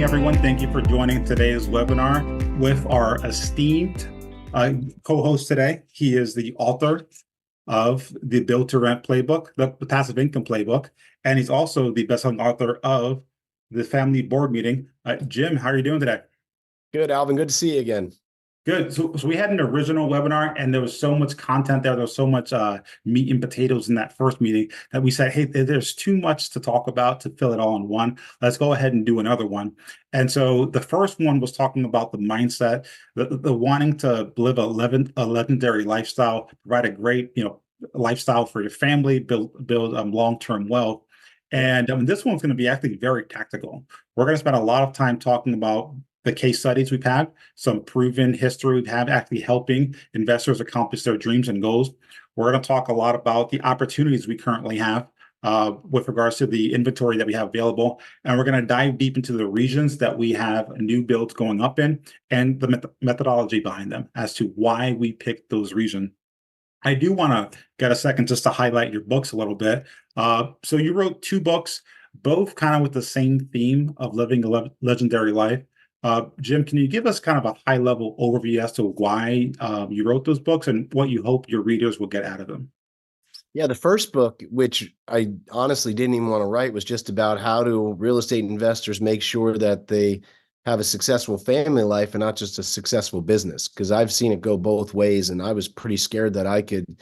morning, everyone. Thank you for joining today's webinar with our esteemed co-host today. He is the author of the Build to Rent Playbook, the Passive Income Playbook, and he's also the best-selling author of the Family Board Meeting. Jim, how are you doing today? Good, Alvin. Good to see you again. Good. So we had an original webinar, and there was so much content there. There was so much meat and potatoes in that first meeting that we said, hey, there's too much to talk about to fill it all in one. Let's go ahead and do another one. And so the first one was talking about the mindset, the wanting to live a legendary lifestyle, provide a great, lifestyle for your family, build long-term wealth. And this one's going to be actually very tactical. We're going to spend a lot of time talking about the case studies we've had, some proven history we've had actually helping investors accomplish their dreams and goals. We're going to talk a lot about the opportunities we currently have with regards to the inventory that we have available. And we're going to dive deep into the regions that we have new builds going up in and the methodology behind them as to why we picked those regions. I do want to get a second just to highlight your books a little bit. So you wrote two books, both kind of with the same theme of living a legendary life. Jim, can you give us kind of a high-level overview as to why you wrote those books and what you hope your readers will get out of them? Yeah, the first book, which I honestly didn't even want to write, was just about how do real estate investors make sure that they have a successful family life and not just a successful business, because I've seen it go both ways, and I was pretty scared that I could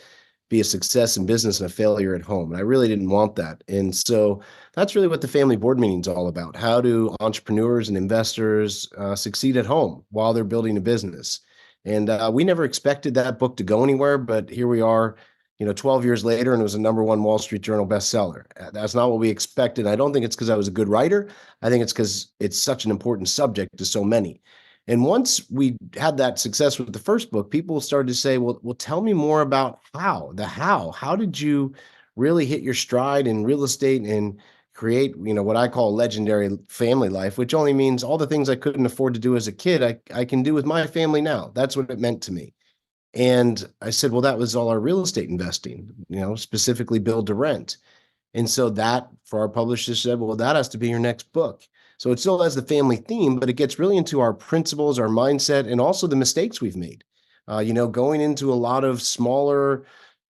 be a success in business and a failure at home. And I really didn't want that. And so that's really what the family board meeting is all about. How do entrepreneurs and investors succeed at home while they're building a business? And we never expected that book to go anywhere, but here we are, 12 years later, and it was a #1 Wall Street Journal bestseller. That's not what we expected. I don't think it's because I was a good writer. I think it's because it's such an important subject to so many. And once we had that success with the first book, people started to say, well, tell me more about how did you really hit your stride in real estate and create, what I call legendary family life, which only means all the things I couldn't afford to do as a kid, I can do with my family now. That's what it meant to me. And I said, well, that was all our real estate investing, specifically build to rent. And so that, for our publishers, said, well, that has to be your next book. So it still has the family theme, but it gets really into our principles, our mindset, and also the mistakes we've made. Going into a lot of smaller,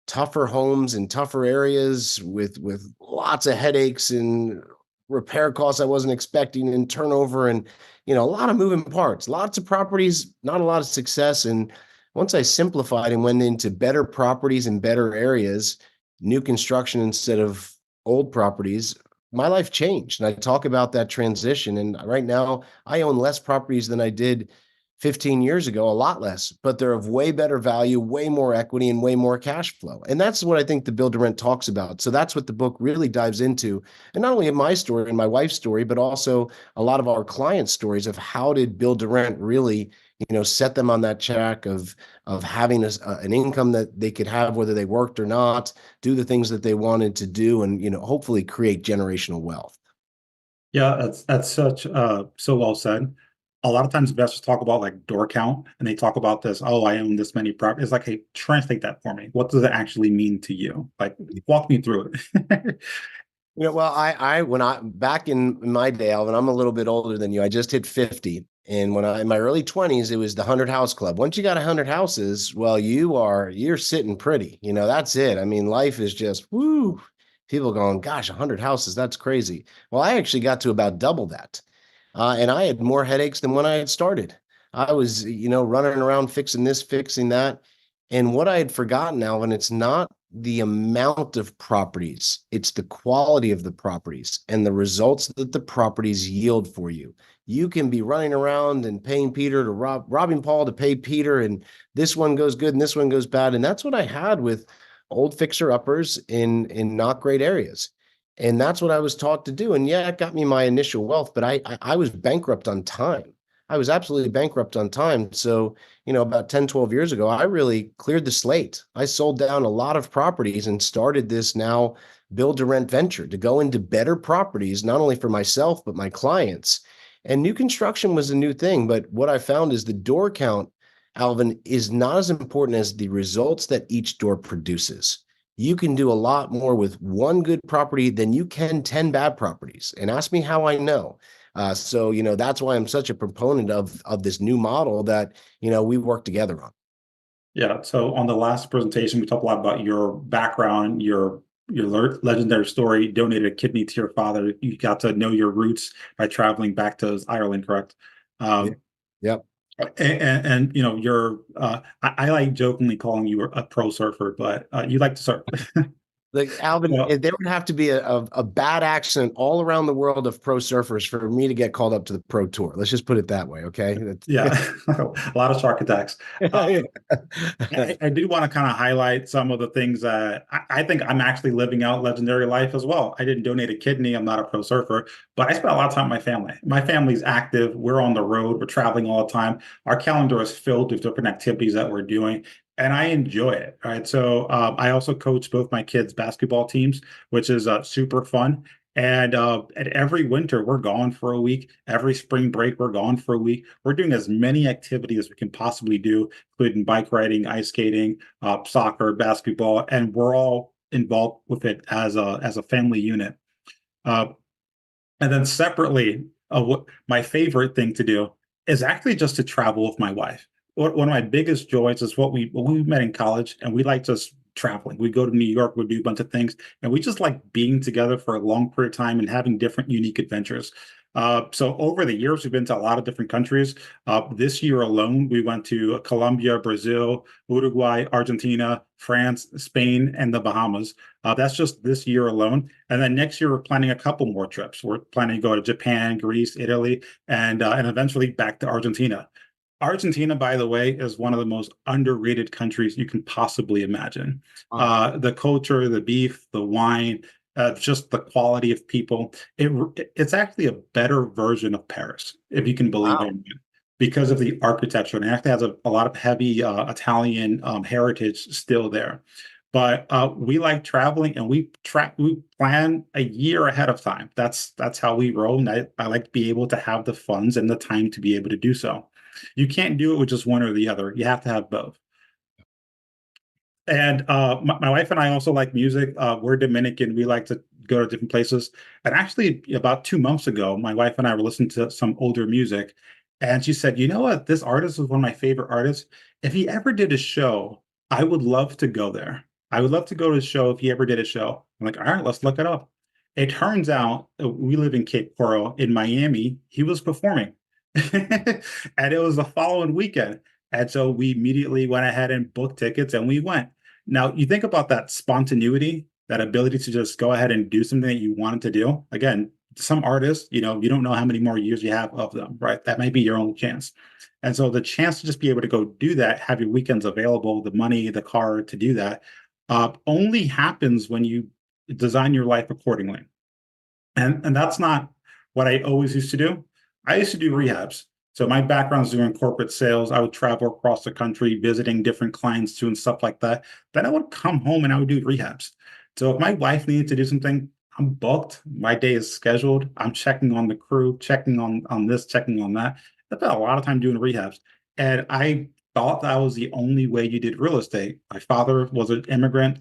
tougher homes in tougher areas with lots of headaches and repair costs I wasn't expecting and turnover and, a lot of moving parts, lots of properties, not a lot of success. And once I simplified and went into better properties in better areas, new construction instead of old properties, my life changed. And I talk about that transition. And right now I own less properties than I did 15 years ago, a lot less, but they're of way better value, way more equity, and way more cash flow. And that's what I think the Build to Rent talks about. So that's what the book really dives into. And not only in my story and my wife's story, but also a lot of our clients' stories of how did Build to Rent really, set them on that track of having an income that they could have, whether they worked or not, do the things that they wanted to do, and, hopefully create generational wealth. Yeah, that's such so well said. A lot of times investors talk about like door count and they talk about this, oh, I own this many properties. It's like, hey, translate that for me. What does it actually mean to you? Like, walk me through it. Well, when I back in my day, Alvin, I'm a little bit older than you. I just hit 50. And when in my early 20s, it was the 100 house club. Once you got 100 houses, well, you're sitting pretty. That's it. I mean, life is just woo. People going, gosh, 100 houses, that's crazy. Well, I actually got to about double that. And I had more headaches than when I had started. I was, running around fixing this, fixing that. And what I had forgotten, Alvin, it's not the amount of properties, it's the quality of the properties and the results that the properties yield for you. You can be running around and paying Peter to robbing Paul to pay Peter, and this one goes good and this one goes bad. And that's what I had with old fixer-uppers in not great areas. And that's what I was taught to do. And yeah, it got me my initial wealth, but I was bankrupt on time. I was absolutely bankrupt on time. So, about 10, 12 years ago, I really cleared the slate. I sold down a lot of properties and started this now build to rent venture to go into better properties, not only for myself, but my clients. And new construction was a new thing. But what I found is the door count, Alvin, is not as important as the results that each door produces. You can do a lot more with one good property than you can 10 bad properties. And ask me how I know. So, that's why I'm such a proponent of this new model that, we work together on. Yeah. So on the last presentation, we talked a lot about your background, your legendary story, donated a kidney to your father. You got to know your roots by traveling back to Ireland, correct? Yeah. Um, Yep. and you're I like jokingly calling you a pro surfer, but you like to surf. Like Alvin, Well, there would have to be a bad accident all around the world of pro surfers for me to get called up to the pro tour. Let's just put it that way, okay? yeah, a lot of shark attacks. I do want to kind of highlight some of the things that I think I'm actually living out legendary life as well. I didn't donate a kidney. I'm not a pro surfer, but I spend a lot of time with my family. My family's active. We're on the road. We're traveling all the time. Our calendar is filled with different activities that we're doing, and I enjoy it. Right. So I also coach both my kids' basketball teams, which is super fun. And every winter, we're gone for a week. Every spring break, we're gone for a week. We're doing as many activities as we can possibly do, including bike riding, ice skating, soccer, basketball, and we're all involved with it as a family unit. Uh, and then separately, what my favorite thing to do is actually just to travel with my wife. One of my biggest joys is what we met in college, and we like just traveling. We go to New York, we do a bunch of things, and we just like being together for a long period of time and having different unique adventures. So over the years, we've been to a lot of different countries. This year alone, we went to Colombia, Brazil, Uruguay, Argentina, France, Spain, and the Bahamas. That's just this year alone. And then next year, we're planning a couple more trips. We're planning to go to Japan, Greece, Italy, and eventually back to Argentina. Argentina, by the way, is one of the most underrated countries you can possibly imagine. Wow. The culture, the beef, the wine, just the quality of people. It's actually a better version of Paris, if you can believe it, Wow. because of the architecture. And it actually has a lot of heavy Italian heritage still there. But we like traveling, and we plan a year ahead of time. That's how we roll. And I like to be able to have the funds and the time to be able to do so. You can't do it with just one or the other. You have to have both. And my wife and I also like music. We're Dominican. We like to go to different places. And actually, about 2 months ago, my wife and I were listening to some older music. And she said, "You know what? This artist is one of my favorite artists. If he ever did a show, I would love to go there. I would love to go to his show if he ever did a show." I'm like, "All right, let's look it up." It turns out we live in Cape Coral in Miami. He was performing. And it was the following weekend. And so we immediately went ahead and booked tickets and we went. Now, you think about that spontaneity, that ability to just go ahead and do something that you wanted to do. Again, some artists, you don't know how many more years you have of them, right? That might be your only chance. And so the chance to just be able to go do that, have your weekends available, the money, the car to do that, only happens when you design your life accordingly. And that's not what I always used to do. I used to do rehabs. So my background is doing corporate sales. I would travel across the country, visiting different clients, doing stuff like that. Then I would come home and I would do rehabs. So if my wife needed to do something, I'm booked. My day is scheduled. I'm checking on the crew, checking on this, checking on that. I spent a lot of time doing rehabs. And I thought that was the only way you did real estate. My father was an immigrant,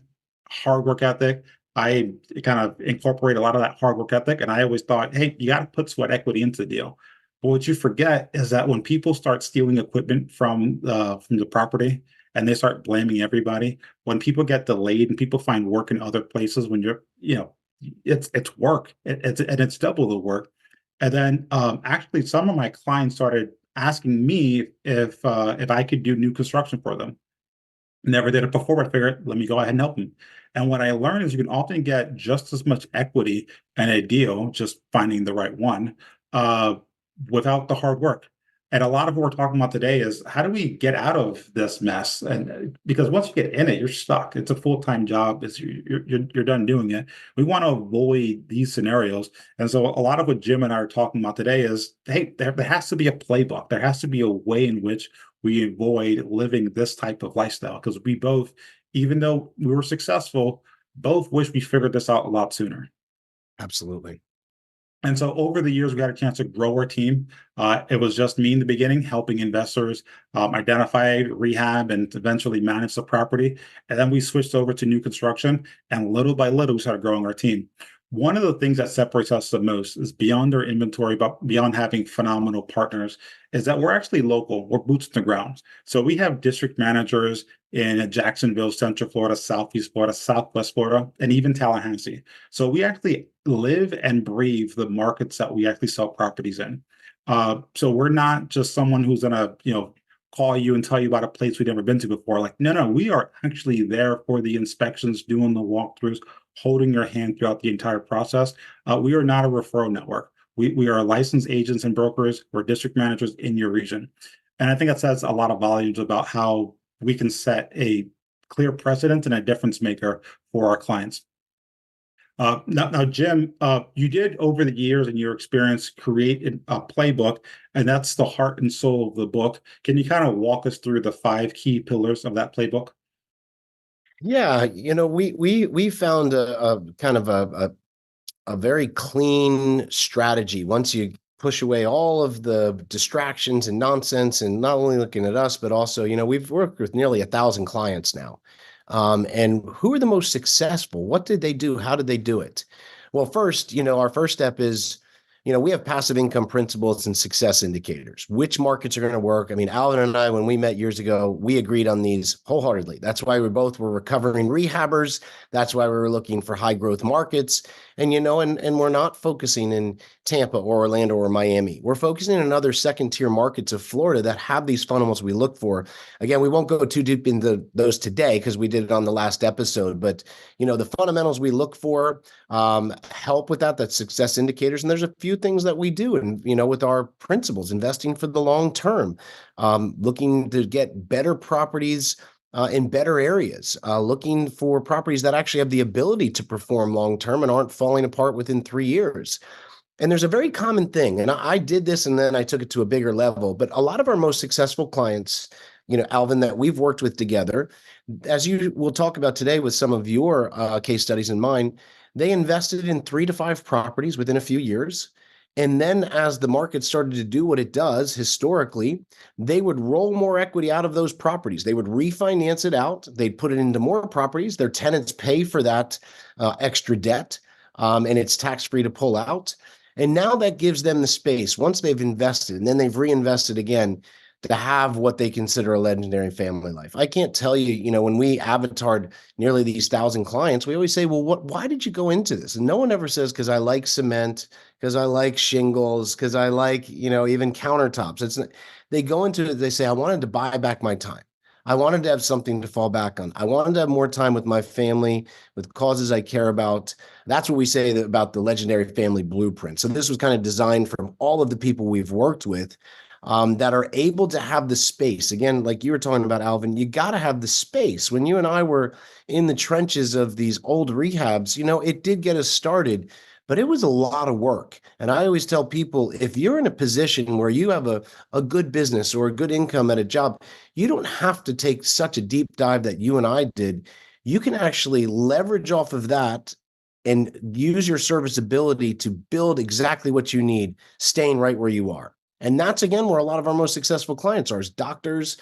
hard work ethic. I kind of incorporate a lot of that hard work ethic. And I always thought, hey, you got to put sweat equity into the deal. But what you forget is that when people start stealing equipment from the property and they start blaming everybody, when people get delayed and people find work in other places, when it's work, it's double the work. And then actually, some of my clients started asking me if I could do new construction for them. Never did it before, but I figured, let me go ahead and help them. And what I learned is you can often get just as much equity in a deal, just finding the right one, uh, without the hard work. And a lot of what we're talking about today is how do we get out of this mess? And because once you get in it, you're stuck. It's a full-time job. You're done doing it. We want to avoid these scenarios. And so a lot of what Jim and I are talking about today is, hey, there has to be a playbook. There has to be a way in which we avoid living this type of lifestyle because we both, even though we were successful, both wish we figured this out a lot sooner. Absolutely. And so over the years, we got a chance to grow our team. It was just me in the beginning, helping investors identify, rehab, and eventually manage the property. And then we switched over to new construction. And little by little, we started growing our team. One of the things that separates us the most is beyond our inventory, but beyond having phenomenal partners, is that we're actually local. We're boots on the ground. So we have district managers in Jacksonville, Central Florida, Southeast Florida, Southwest Florida, and even Tallahassee. So we actually live and breathe the markets that we actually sell properties in. So we're not just someone who's gonna, call you and tell you about a place we've never been to before. Like, no, no, we are actually there for the inspections, doing the walkthroughs, holding your hand throughout the entire process. We are not a referral network. We are licensed agents and brokers. We're district managers in your region. And I think that says a lot of volumes about how we can set a clear precedent and a difference maker for our clients. Now, Jim, you did over the years in your experience create a playbook, and that's the heart and soul of the book. Can you kind of walk us through the 5 key pillars of that playbook? Yeah, we found a kind of a very clean strategy once you push away all of the distractions and nonsense, and not only looking at us, but also, we've worked with nearly 1,000 clients now. And who are the most successful? What did they do? How did they do it? Well, first, our first step is, we have passive income principles and success indicators. Which markets are going to work? I mean, Alvin and I, when we met years ago, we agreed on these wholeheartedly. That's why we both were recovering rehabbers. That's why we were looking for high growth markets. And, and we're not focusing in Tampa or Orlando or Miami. We're focusing in other second tier markets of Florida that have these fundamentals we look for. Again, we won't go too deep into those today because we did it on the last episode, but, the fundamentals we look for help with that success indicators. And there's a few things that we do, and, with our principles, investing for the long term, looking to get better properties in better areas, looking for properties that actually have the ability to perform long term and aren't falling apart within 3 years. And there's a very common thing, and I did this and then I took it to a bigger level, but a lot of our most successful clients, Alvin, that we've worked with together, as you will talk about today with some of your case studies in mind, they invested in 3 to 5 properties within a few years. And then as the market started to do what it does historically, they would roll more equity out of those properties. They would refinance it out. They'd put it into more properties. Their tenants pay for that extra debt, and it's tax-free to pull out. And now that gives them the space, once they've invested and then they've reinvested again, to have what they consider a legendary family life. I can't tell you, when we avatared nearly these 1,000 clients, we always say, well, why did you go into this? And no one ever says, because I like cement, because I like shingles, because I like, even countertops. They go into it, they say, I wanted to buy back my time. I wanted to have something to fall back on. I wanted to have more time with my family, with causes I care about. That's what we say about the legendary family blueprint. So this was kind of designed from all of the people we've worked with, that are able to have the space. Again, like you were talking about, Alvin, you got to have the space. When you and I were in the trenches of these old rehabs, it did get us started, but it was a lot of work. And I always tell people, if you're in a position where you have a good business or a good income at a job, you don't have to take such a deep dive that you and I did. You can actually leverage off of that and use your serviceability to build exactly what you need, staying right where you are. And that's, again, where a lot of our most successful clients are, as doctors,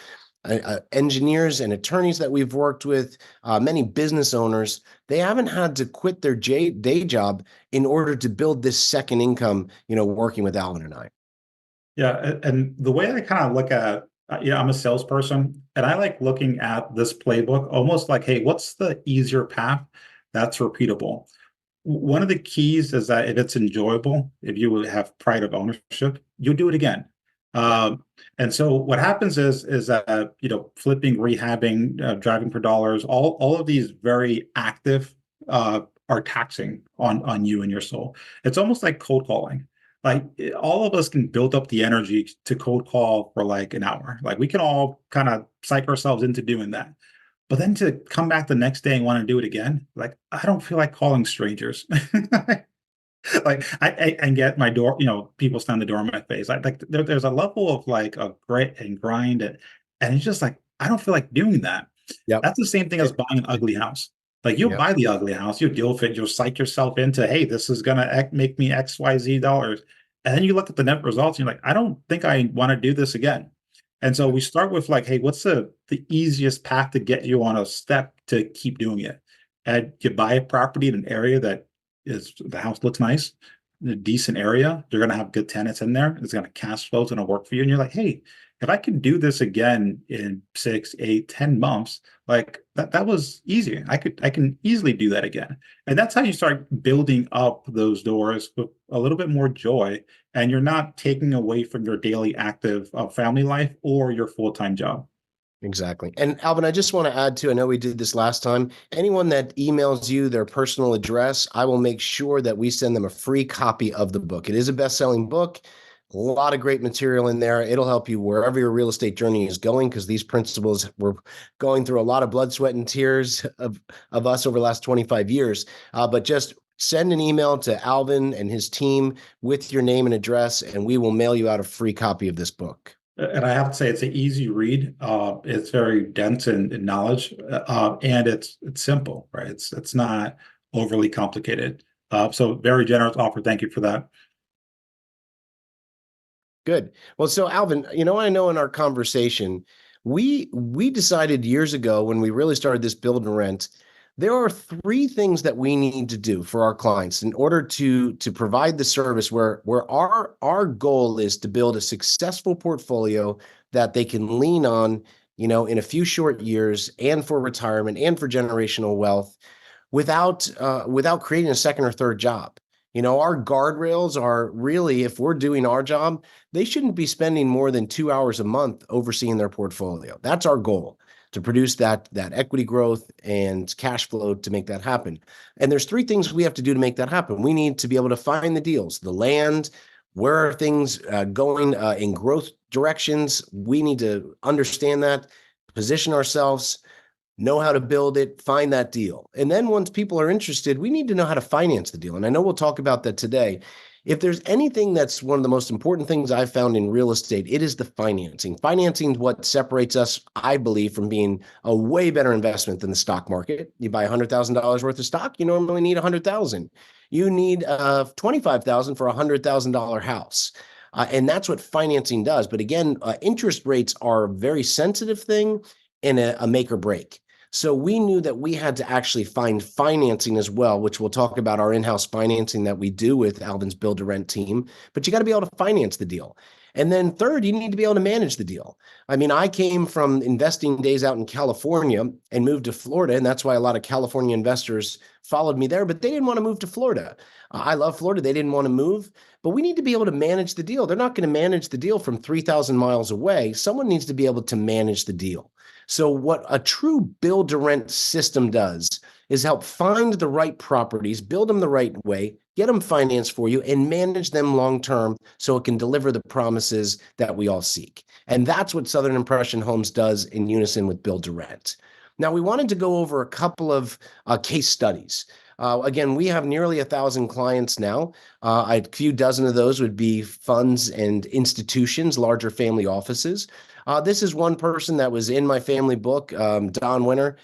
engineers, and attorneys that we've worked with, many business owners. They haven't had to quit their day job in order to build this second income, working with Alvin and I. Yeah, and the way I kind of look at, I'm a salesperson, and I like looking at this playbook almost like, hey, what's the easier path that's repeatable? One of the keys is that if it's enjoyable, if you have pride of ownership, you'll do it again. And so what happens is that flipping, rehabbing, driving for dollars, all of these very active are taxing on you and your soul. It's almost like cold calling. Like all of us can build up the energy to cold call for like an hour. Like we can all kind of psych ourselves into doing that. But then to come back the next day and want to do it again, like I don't feel like calling strangers. Like I get my door, people stand the door in my face. There's a level of like a grit and grind, and it's just like I don't feel like doing that. Yep. That's the same thing as buying an ugly house. Like you'll Yep. buy the ugly house, you'll deal with it, you'll psych yourself into, hey, this is gonna make me XYZ dollars. And then you look at the net results, and you're like, I don't think I want to do this again. And so we start with like, hey, what's the easiest path to get you on a step to keep doing it? And you buy a property in an area that is the house looks nice, in a decent area. You're gonna have good tenants in there. It's gonna cash flow. It's gonna work for you. And you're like, hey, if I can do this again in 6, 8, 10 months, like that was easy. I can easily do that again. And that's how you start building up those doors with a little bit more joy. And you're not taking away from your daily active family life or your full-time job. Exactly. And Alvin, I just want to add to, I know we did this last time. Anyone that emails you their personal address, I will make sure that we send them a free copy of the book. It is a best-selling book. A lot of great material in there. It'll help you wherever your real estate journey is going, because these principles were going through a lot of blood, sweat, and tears of us over the last 25 years. But just send an email to Alvin and his team with your name and address, and we will mail you out a free copy of this book. And I have to say, it's an easy read. It's very dense in knowledge, and it's simple, right? It's not overly complicated. So very generous offer. Thank you for that. Good. Well, so Alvin, I know in our conversation, we decided years ago when we really started this build and rent, there are three things that we need to do for our clients in order to provide the service where our goal is to build a successful portfolio that they can lean on, in a few short years, and for retirement and for generational wealth, without creating a second or third job. Our guardrails are really, if we're doing our job, they shouldn't be spending more than 2 hours a month overseeing their portfolio. That's our goal, to produce that equity growth and cash flow to make that happen. And there's three things we have to do to make that happen. We need to be able to find the deals, the land, where are things going in growth directions. We need to understand that, position ourselves, know how to build it, find that deal. And then once people are interested, we need to know how to finance the deal. And I know we'll talk about that today. If there's anything that's one of the most important things I've found in real estate, it is the financing. Financing is what separates us, I believe, from being a way better investment than the stock market. You buy $100,000 worth of stock, you normally need $100,000. You need $25,000 for a $100,000 house. And that's what financing does. But again, interest rates are a very sensitive thing and a make or break. So we knew that we had to actually find financing as well, which we'll talk about our in-house financing that we do with Alvin's Build to Rent team. But you got to be able to finance the deal. And then third, you need to be able to manage the deal. I mean, I came from investing days out in California and moved to Florida, and that's why a lot of California investors followed me there, but they didn't want to move to Florida. I love Florida. They didn't want to move, but we need to be able to manage the deal. They're not going to manage the deal from 3,000 miles away. Someone needs to be able to manage the deal. So what a true build to rent system does is help find the right properties, build them the right way, get them financed for you, and manage them long-term so it can deliver the promises that we all seek. And that's what Southern Impression Homes does in unison with Build to Rent. Now, we wanted to go over a couple of case studies. Again, we have nearly 1,000 clients now. A few dozen of those would be funds and institutions, larger family offices. This is one person that was in my family book, Don Winter,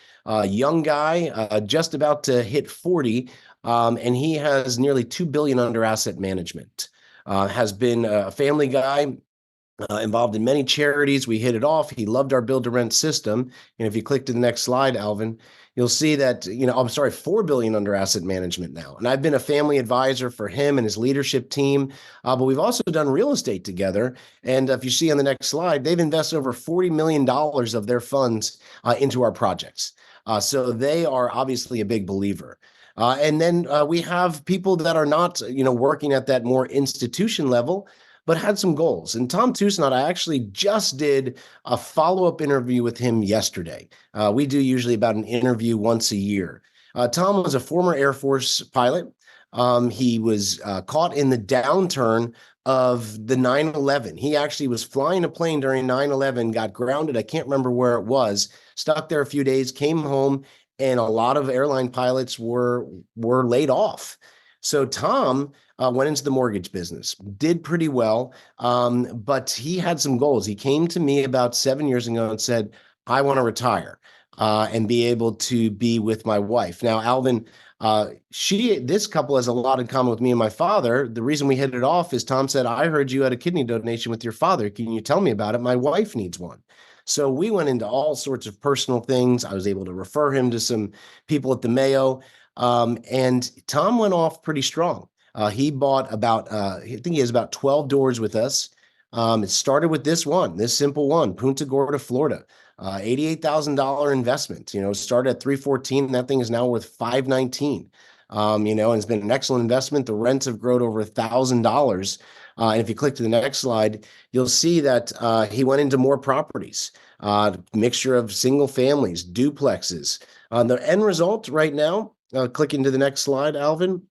young guy, just about to hit 40, and he has nearly $2 billion under asset management. Has been a family guy, involved in many charities. We hit it off. He loved our build to rent system. And if you click to the next slide, Alvin, you'll see that, $4 billion under asset management now. And I've been a family advisor for him and his leadership team, but we've also done real estate together. And if you see on the next slide, they've invested over $40 million of their funds into our projects. So they are obviously a big believer. And then we have people that are not, working at that more institution level, but had some goals. And Tom Tusnot, I actually just did a follow-up interview with him yesterday. We do usually about an interview once a year. Tom was a former Air Force pilot. He was caught in the downturn of the 9/11. He actually was flying a plane during 9/11, got grounded. I can't remember where it was, stuck there a few days, came home, and a lot of airline pilots were laid off. So Tom went into the mortgage business, did pretty well, but he had some goals. He came to me about 7 years ago and said, I want to retire and be able to be with my wife. Now, Alvin, this couple has a lot in common with me and my father. The reason we hit it off is Tom said, I heard you had a kidney donation with your father. Can you tell me about it? My wife needs one. So we went into all sorts of personal things. I was able to refer him to some people at the Mayo. And Tom went off pretty strong. He bought about, I think he has about 12 doors with us. It started with this simple one, Punta Gorda, Florida. $88,000 investment. You know, started at 314. And that thing is now worth 519. You know, and it's been an excellent investment. The rents have grown over $1,000. And if you click to the next slide, you'll see that he went into more properties, mixture of single families, duplexes. The end result right now, clicking to the next slide, Alvin,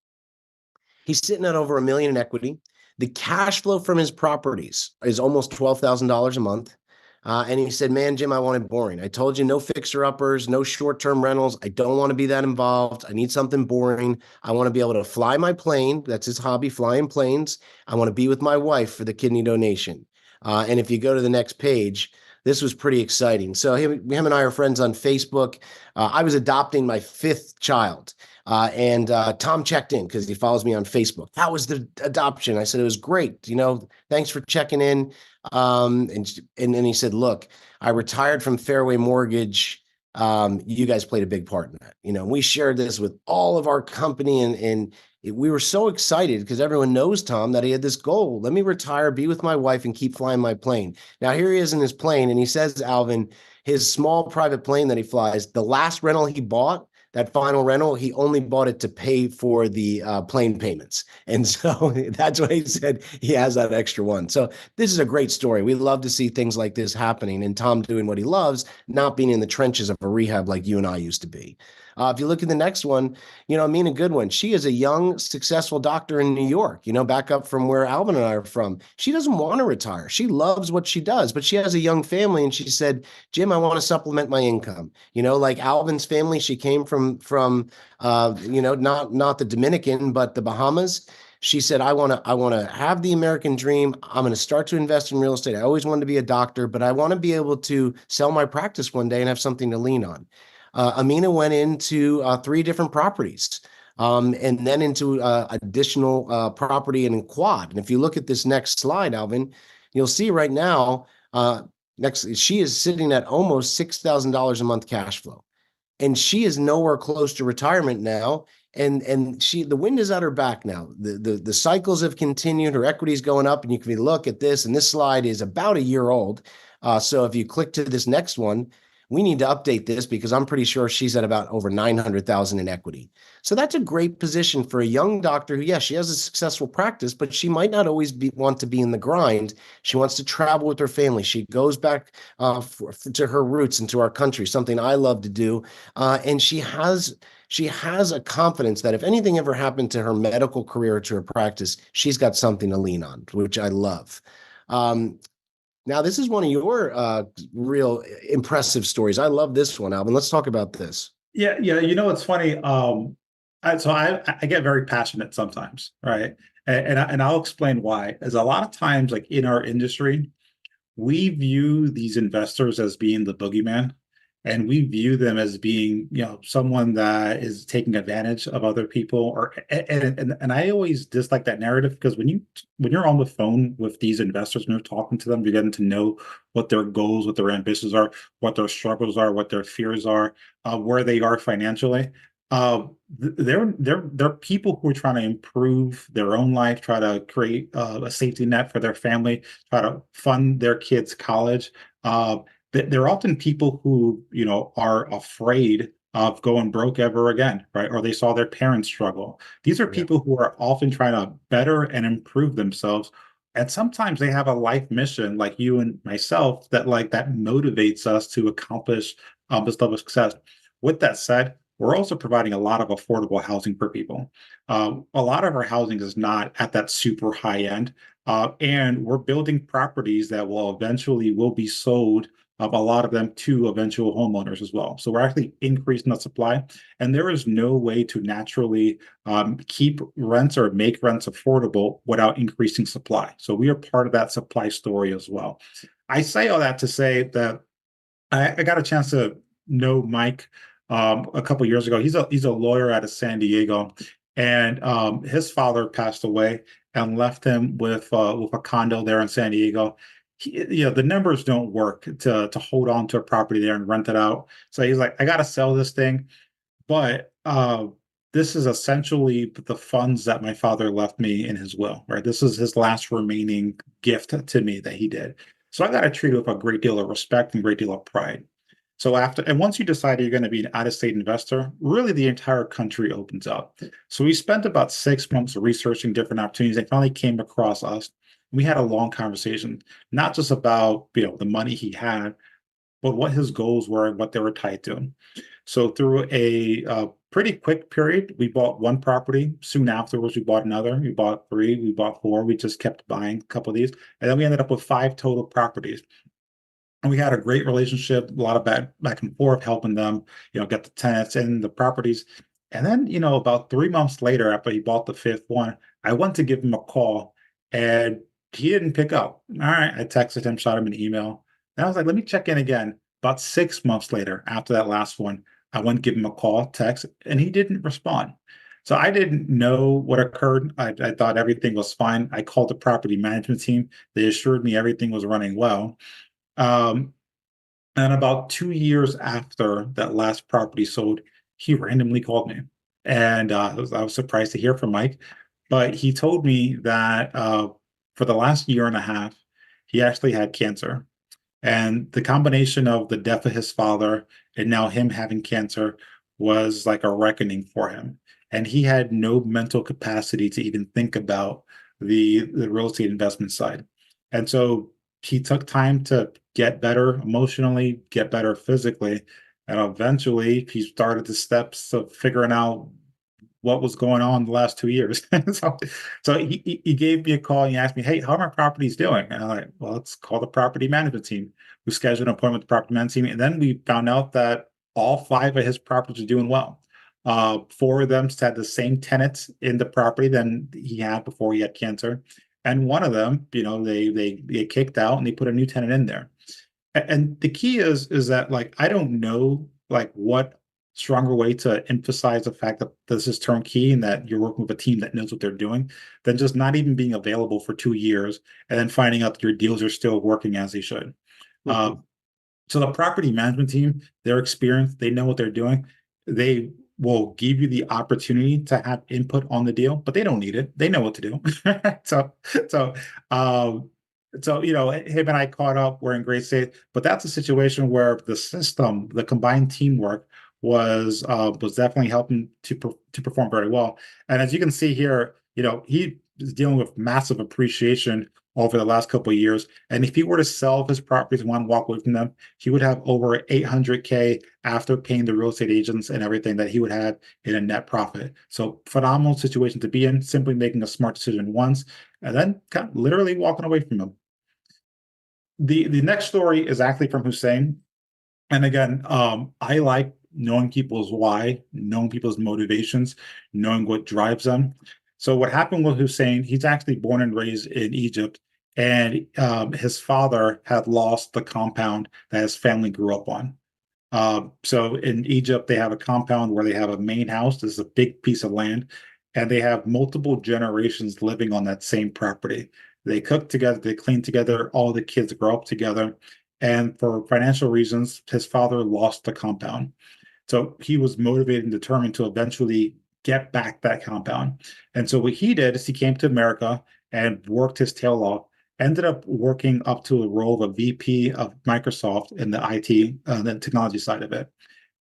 he's sitting at over $1 million in equity. The cash flow from his properties is almost $12,000 a month. And he said, man, Jim, I want it boring. I told you no fixer-uppers, no short-term rentals. I don't want to be that involved. I need something boring. I want to be able to fly my plane. That's his hobby, flying planes. I want to be with my wife for the kidney donation. And if you go to the next page, this was pretty exciting. So him and I are friends on Facebook. I was adopting my 5th child. And Tom checked in because he follows me on Facebook. How was the adoption? I said, it was great. You know, thanks for checking in. And then he said, look, I retired from Fairway Mortgage. You guys played a big part in that. You know, we shared this with all of our company and we were so excited because everyone knows Tom that he had this goal. Let me retire, be with my wife and keep flying my plane. Now here he is in his plane and he says, Alvin, his small private plane that he flies, the last rental he bought, that final rental, he only bought it to pay for the plane payments. And so that's why he said he has that extra one. So this is a great story. We love to see things like this happening and Tom doing what he loves, not being in the trenches of a rehab like you and I used to be. If you look at the next one, you know, Amina Goodwin, she is a young, successful doctor in New York, you know, back up from where Alvin and I are from. She doesn't want to retire. She loves what she does, but she has a young family. And she said, Jim, I want to supplement my income. You know, like Alvin's family, she came from you know, not the Dominican, but the Bahamas. She said, I want to have the American dream. I'm going to start to invest in real estate. I always wanted to be a doctor, but I want to be able to sell my practice one day and have something to lean on. Amina went into 3 different properties. And then into additional property and in quad. And if you look at this next slide, Alvin, you'll see right now, she is sitting at almost $6,000 a month cash flow. And she is nowhere close to retirement now. And the wind is at her back now. The cycles have continued. Her equity is going up, and you can look at this. And this slide is about a year old. So if you click to this next one, we need to update this because I'm pretty sure she's at about over 900,000 in equity. So that's a great position for a young doctor who, yes, she has a successful practice, but she might not always want to be in the grind. She wants to travel with her family. She goes back to her roots and to our country, something I love to do. And she has a confidence that if anything ever happened to her medical career or to her practice, she's got something to lean on, which I love. Now, this is one of your real impressive stories. I love this one, Alvin. Let's talk about this. Yeah, yeah. You know, it's funny. I get very passionate sometimes, right? And I'll explain why. As a lot of times, like in our industry, we view these investors as being the boogeyman, and we view them as being, you know, someone that is taking advantage of other people. Or and I always dislike that narrative because when you're on the phone with these investors and you're talking to them, you're getting to know what their goals, what their ambitions are, what their struggles are, what their fears are, where they are financially. They're people who are trying to improve their own life, try to create a safety net for their family, try to fund their kids' college. They're often people who, you know, are afraid of going broke ever again, right? Or they saw their parents struggle. These are Yeah. people who are often trying to better and improve themselves. And sometimes they have a life mission like you and myself that motivates us to accomplish this level of success. With that said, we're also providing a lot of affordable housing for people. A lot of our housing is not at that super high end, and we're building properties that will be sold of a lot of them to eventual homeowners as well. So we're actually increasing the supply, and there is no way to naturally keep rents or make rents affordable without increasing supply. So we are part of that supply story as well. I say all that to say that I got a chance to know Mike a couple years ago. He's a lawyer out of San Diego, and his father passed away and left him with a condo there in San Diego. You know, the numbers don't work to hold on to a property there and rent it out. So he's like, I got to sell this thing, but this is essentially the funds that my father left me in his will, right? This is his last remaining gift to me that he did. So I got to treat it with a great deal of respect and great deal of pride. So after, and once you decide you're going to be an out-of-state investor, really the entire country opens up. So we spent about 6 months researching different opportunities. They finally came across us. We had a long conversation, not just about, the money he had, but what his goals were and what they were tied to. So through a pretty quick period, we bought one property. Soon afterwards, we bought another. We bought three. We bought four. We just kept buying a couple of these, and then we ended up with five total properties. And we had a great relationship, a lot of back and forth, helping them, get the tenants in the properties. And then, about 3 months later, after he bought the fifth one, I went to give him a call, and he didn't pick up. All right, I texted him, shot him an email, and I was like, let me check in again. About 6 months later, after that last one, I went to give him a call, text, and he didn't respond. So I didn't know what occurred. I thought everything was fine. I called the property management team. They assured me everything was running well. Um, and about 2 years after that last property sold, he randomly called me. And I was surprised to hear from Mike, but he told me that for the last year and a half, he actually had cancer. And the combination of the death of his father and now him having cancer was like a reckoning for him. And he had no mental capacity to even think about the real estate investment side. And so he took time to get better emotionally, get better physically, and eventually he started the steps of figuring out what was going on the last 2 years. So he gave me a call and he asked me, "Hey, how are my properties doing?" And I'm like, "Well, let's call the property management team." We scheduled an appointment with the property management team, and then we found out that all five of his properties are doing well. Four of them had the same tenants in the property than he had before he had cancer, and one of them, they kicked out and they put a new tenant in there. And the key is that, like, I don't know, like, what stronger way to emphasize the fact that this is turnkey and that you're working with a team that knows what they're doing than just not even being available for 2 years and then finding out that your deals are still working as they should. Uh, so the property management team, they're experienced, they know what they're doing. They will give you the opportunity to have input on the deal, but they don't need it. They know what to do. so so um him and I caught up, we're in great state, but that's a situation where the system, the combined teamwork was definitely helping to perform very well. And as you can see here, he is dealing with massive appreciation over the last couple of years. And if he were to sell his properties and want to walk away from them, he would have over 800K after paying the real estate agents and everything that he would have in a net profit. So phenomenal situation to be in, simply making a smart decision once and then kind of literally walking away from them. The next story is actually from Hussein. And again, I like knowing people's why, knowing people's motivations, knowing what drives them. So what happened with Hussein, he's actually born and raised in Egypt, and his father had lost the compound that his family grew up on. So in Egypt, they have a compound where they have a main house. This is a big piece of land, and they have multiple generations living on that same property. They cook together, they clean together, all the kids grow up together. And for financial reasons, his father lost the compound. So he was motivated and determined to eventually get back that compound. And so what he did is he came to America and worked his tail off, ended up working up to a role of a VP of Microsoft in the IT, the technology side of it.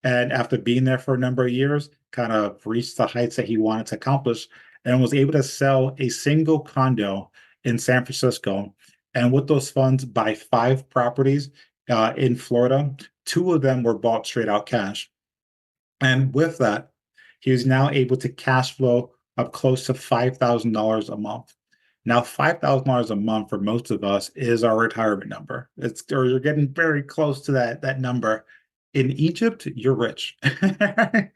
And after being there for a number of years, kind of reached the heights that he wanted to accomplish and was able to sell a single condo in San Francisco. And with those funds, buy five properties in Florida. Two of them were bought straight out cash. And with that, he was now able to cash flow up close to $5,000 a month. Now, $5,000 a month for most of us is our retirement number. Or you're getting very close to that number. In Egypt, you're rich. In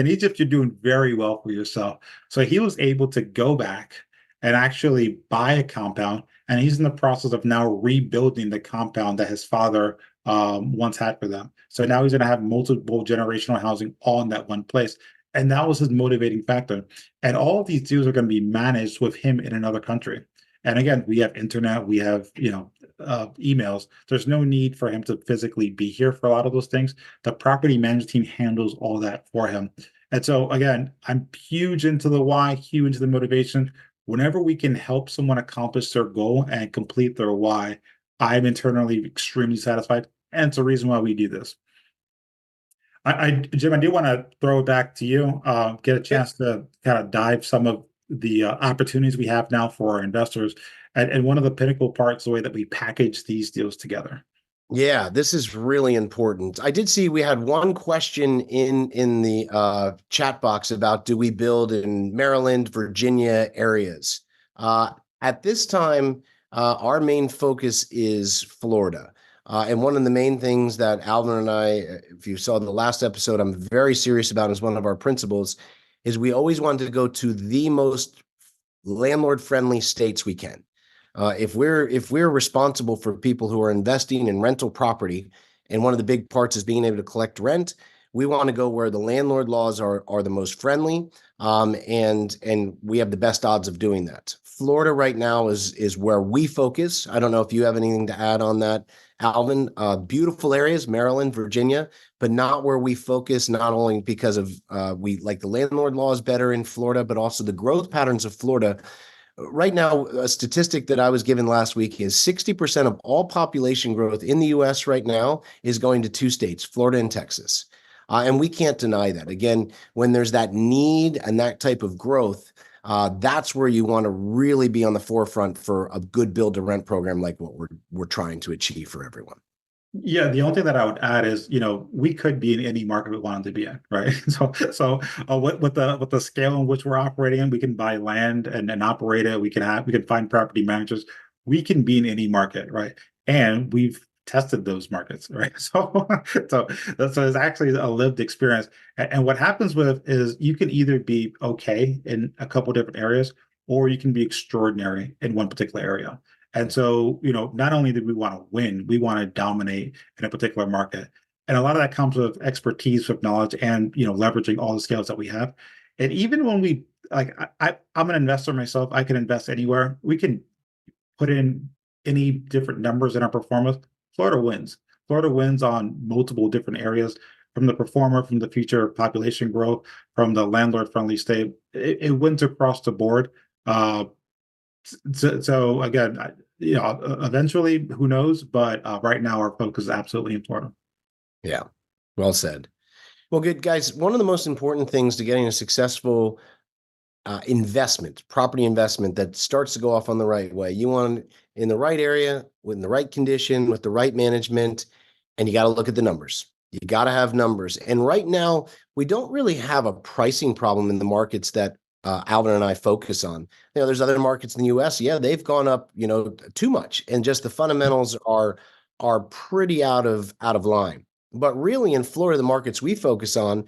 Egypt, you're doing very well for yourself. So he was able to go back and actually buy a compound, and he's in the process of now rebuilding the compound that his father once had for them. So now he's going to have multiple generational housing all in that one place. And that was his motivating factor. And all of these deals are going to be managed with him in another country. And again, we have internet, we have, emails. There's no need for him to physically be here for a lot of those things. The property management team handles all that for him. And so again, I'm huge into the why, huge into the motivation. Whenever we can help someone accomplish their goal and complete their why, I'm internally extremely satisfied. And it's the reason why we do this. Jim, I do want to throw it back to you, get a chance to kind of dive some of the opportunities we have now for our investors. And one of the pinnacle parts, the way that we package these deals together. Yeah, this is really important. I did see we had one question in the chat box about do we build in Maryland, Virginia areas? At this time, our main focus is Florida. And one of the main things that Alvin and I, if you saw the last episode, I'm very serious about as one of our principles, is we always wanted to go to the most landlord-friendly states we can. If we're responsible for people who are investing in rental property, and one of the big parts is being able to collect rent, we want to go where the landlord laws are the most friendly, and we have the best odds of doing that. Florida right now is where we focus. I don't know if you have anything to add on that, Alvin. Beautiful areas, Maryland, Virginia, but not where we focus. Not only because of we like the landlord laws better in Florida, but also the growth patterns of Florida. Right now, a statistic that I was given last week is 60% of all population growth in the US right now is going to two states, Florida and Texas. And we can't deny that. Again, when there's that need and that type of growth, that's where you want to really be on the forefront for a good build to rent program like what we're trying to achieve for everyone. Yeah, the only thing that I would add is, we could be in any market we wanted to be in, right? So with the scale in which we're operating in, we can buy land and operate it. We can find property managers. We can be in any market, right? And we've tested those markets, right? So it's actually a lived experience. And what happens with is you can either be okay in a couple different areas, or you can be extraordinary in one particular area. And so, not only do we want to win, we want to dominate in a particular market. And a lot of that comes with expertise, with knowledge, and leveraging all the skills that we have. And even when we I'm an investor myself, I can invest anywhere. We can put in any different numbers in our performance. Florida wins. Florida wins on multiple different areas, from the performer, from the future population growth, from the landlord-friendly state. It wins across the board. So again, eventually, who knows? But right now, our focus is absolutely in Florida. Yeah, well said. Well, good guys. One of the most important things to getting a successful property investment that starts to go off on the right way. You want in the right area, with the right condition, with the right management, and you got to look at the numbers. You got to have numbers. And right now, we don't really have a pricing problem in the markets that Alvin and I focus on. There's other markets in the U.S. Yeah, they've gone up, too much, and just the fundamentals are pretty out of line. But really, in Florida, the markets we focus on,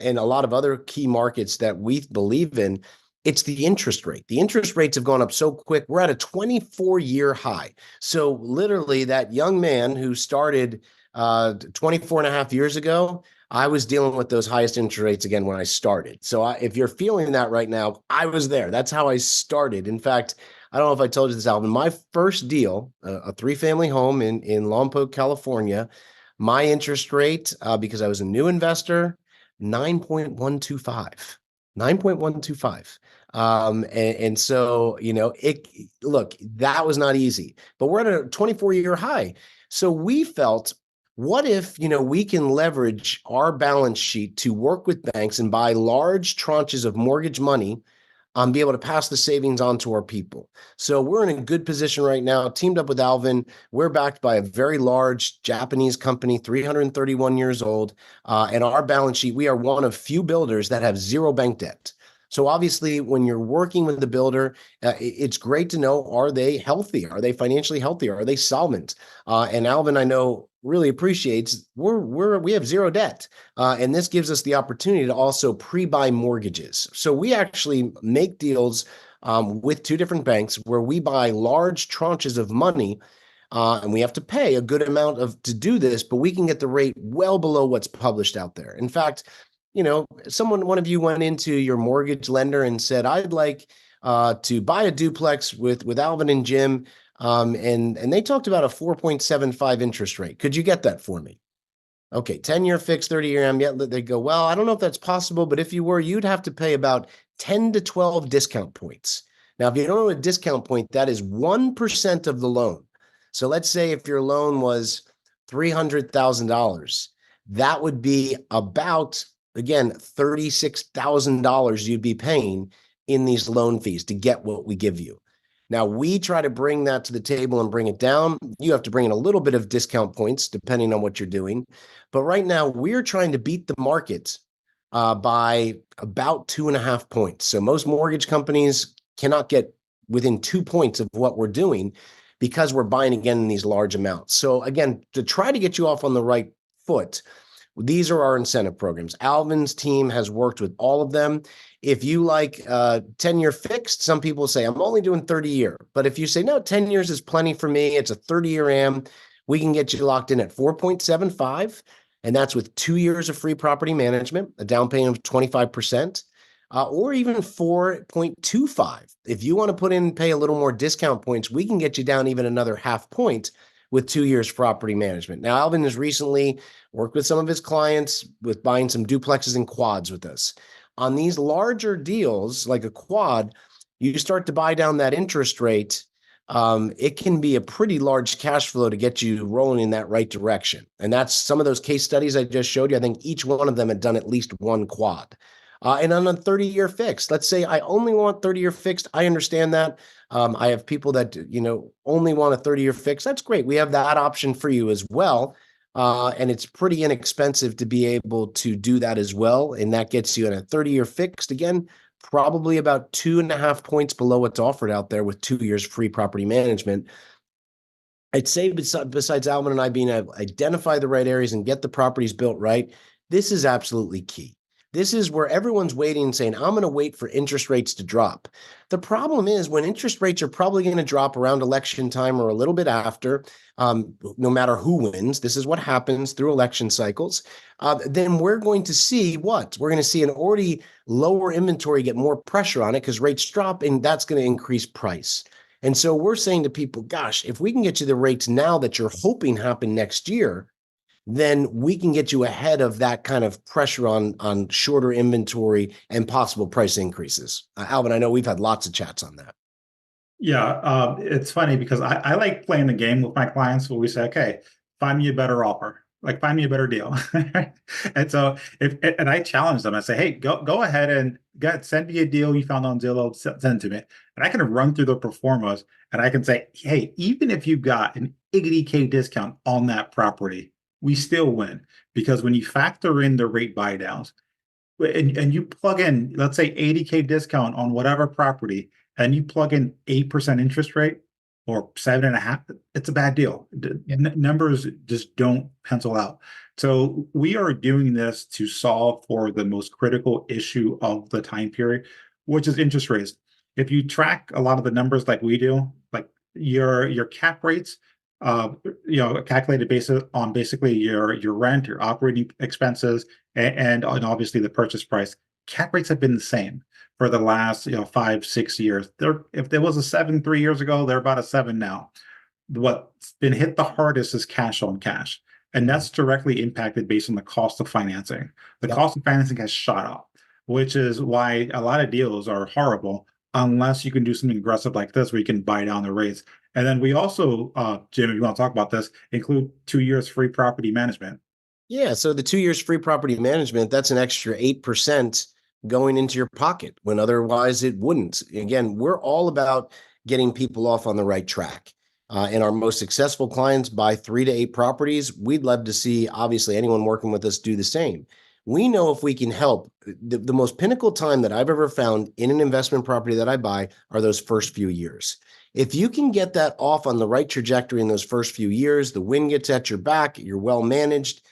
and a lot of other key markets that we believe in, it's the interest rate. The interest rates have gone up so quick. We're at a 24-year high. So literally, that young man who started 24 and a half years ago, I was dealing with those highest interest rates again when I started. So if you're feeling that right now, I was there. That's how I started. In fact, I don't know if I told you this, Alvin, my first deal, a three-family home in Lompoc, California, my interest rate, because I was a new investor, 9.125. 9.125. And so, look, that was not easy, but we're at a 24-year high. So we felt, what if, we can leverage our balance sheet to work with banks and buy large tranches of mortgage money, be able to pass the savings on to our people. So we're in a good position right now, teamed up with Alvin. We're backed by a very large Japanese company, 331 years old. And our balance sheet, we are one of few builders that have zero bank debt. So obviously, when you're working with the builder, it's great to know, are they healthy? Are they financially healthy? Are they solvent? And Alvin, I know, really appreciates we have zero debt, and this gives us the opportunity to also pre-buy mortgages. So we actually make deals with two different banks where we buy large tranches of money, and we have to pay a good amount to do this, but we can get the rate well below what's published out there. In fact, one of you went into your mortgage lender and said, I'd like to buy a duplex with Alvin and Jim. And they talked about a 4.75 interest rate. Could you get that for me? Okay, 10-year fixed, 30-year AM. Yeah, they go, well, I don't know if that's possible, but if you were, you'd have to pay about 10 to 12 discount points. Now, if you don't know a discount point, that is 1% of the loan. So let's say if your loan was $300,000, that would be about, again, $36,000 you'd be paying in these loan fees to get what we give you. Now, we try to bring that to the table and bring it down. You have to bring in a little bit of discount points depending on what you're doing. But right now, we're trying to beat the market by about 2.5 points. So most mortgage companies cannot get within 2 points of what we're doing because we're buying again in these large amounts. So again, to try to get you off on the right foot, these are our incentive programs. Alvin's team has worked with all of them. If you like 10-year fixed, some people say, I'm only doing 30-year. But if you say, no, 10 years is plenty for me, it's a 30-year AM, we can get you locked in at 4.75. And that's with 2 years of free property management, a down payment of 25%, or even 4.25. If you want to put in and pay a little more discount points, we can get you down even another 0.5 point with 2 years property management. Now, Alvin has recently worked with some of his clients with buying some duplexes and quads with us. On these larger deals, like a quad, you start to buy down that interest rate. It can be a pretty large cash flow to get you rolling in that right direction. And that's some of those case studies I just showed you. I think each one of them had done at least one quad. And on a 30-year fixed, let's say I only want 30-year fixed. I understand that. I have people that, only want a 30-year fixed. That's great. We have that option for you as well. And it's pretty inexpensive to be able to do that as well. And that gets you in a 30-year fixed. Again, probably about 2.5 points below what's offered out there with 2 years free property management. I'd say besides Alvin and I being able to identify the right areas and get the properties built right, this is absolutely key. This is where everyone's waiting and saying, I'm going to wait for interest rates to drop. The problem is when interest rates are probably going to drop around election time or a little bit after, no matter who wins, this is what happens through election cycles, then we're going to see what? We're going to see an already lower inventory get more pressure on it because rates drop, and that's going to increase price. And so we're saying to people, gosh, if we can get you the rates now that you're hoping happen next year, then we can get you ahead of that kind of pressure on shorter inventory and possible price increases. Alvin, I know we've had lots of chats on that. Yeah, it's funny because I like playing the game with my clients where we say, okay, find me a better offer, like find me a better deal. And so and I challenge them, I say, hey, go ahead and send me a deal you found on Zillow, send it to me. And I can run through the performers and I can say, hey, even if you got an 80K discount on that property, we still win because when you factor in the rate buy downs and you plug in, let's say 80K discount on whatever property, and you plug in 8% interest rate or 7.5%, it's a bad deal. Numbers just don't pencil out. So we are doing this to solve for the most critical issue of the time period, which is interest rates. If you track a lot of the numbers like we do, like your cap rates, calculated based on basically your rent, your operating expenses, and obviously the purchase price. Cap rates have been the same for the last 5-6 years. If there was a 7 3 years ago, they're about a 7 now. What's been hit the hardest is cash on cash, and that's directly impacted based on the cost of financing. The cost of financing has shot up, which is why a lot of deals are horrible unless you can do something aggressive like this where you can buy down the rates. And then we also, Jim, if you want to talk about this, include 2 years free property management. Yeah, so the 2 years free property management, that's an extra 8% going into your pocket when otherwise it wouldn't. Again, we're all about getting people off on the right track. And our most successful clients buy 3 to 8 properties. We'd love to see, obviously, anyone working with us do the same. We know if we can help, the most pinnacle time that I've ever found in an investment property that I buy are those first few years. If you can get that off on the right trajectory in those first few years, the wind gets at your back, you're well managed,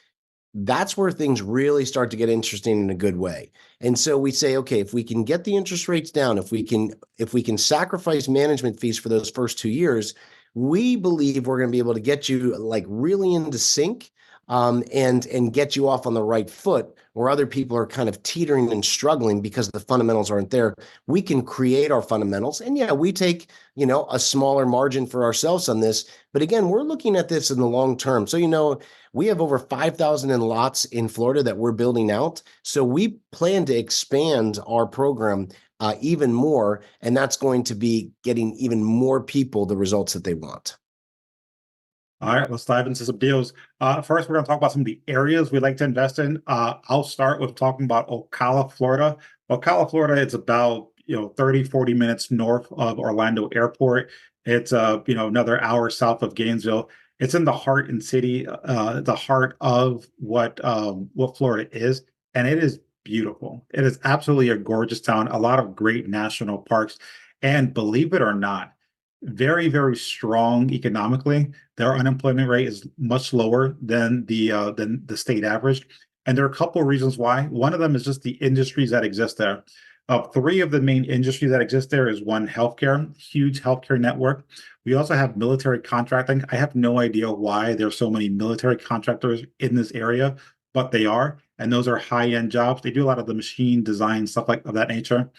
that's where things really start to get interesting in a good way. And so we say, okay, if we can get the interest rates down, if we can sacrifice management fees for those first 2 years, we believe we're going to be able to get you like really into sync and get you off on the right foot where other people are kind of teetering and struggling because the fundamentals aren't there. We can create our fundamentals. And yeah, we take, a smaller margin for ourselves on this. But again, we're looking at this in the long term. So, we have over 5,000 in lots in Florida that we're building out. So we plan to expand our program even more. And that's going to be getting even more people the results that they want. All right, let's dive into some deals. First, we're going to talk about some of the areas we'd like to invest in. I'll start with talking about Ocala, Florida. Ocala, Florida, it's about 30, 40 minutes north of Orlando Airport. It's another hour south of Gainesville. It's in the heart and city, the heart of what Florida is, and it is beautiful. It is absolutely a gorgeous town. A lot of great national parks, and believe it or not, very, very strong economically. Their unemployment rate is much lower than the state average. And there are a couple of reasons why. One of them is just the industries that exist there. Three of the main industries that exist there is one, healthcare, huge healthcare network. We also have military contracting. I have no idea why there's so many military contractors in this area, but they are. And those are high-end jobs. They do a lot of the machine design, stuff like of that nature.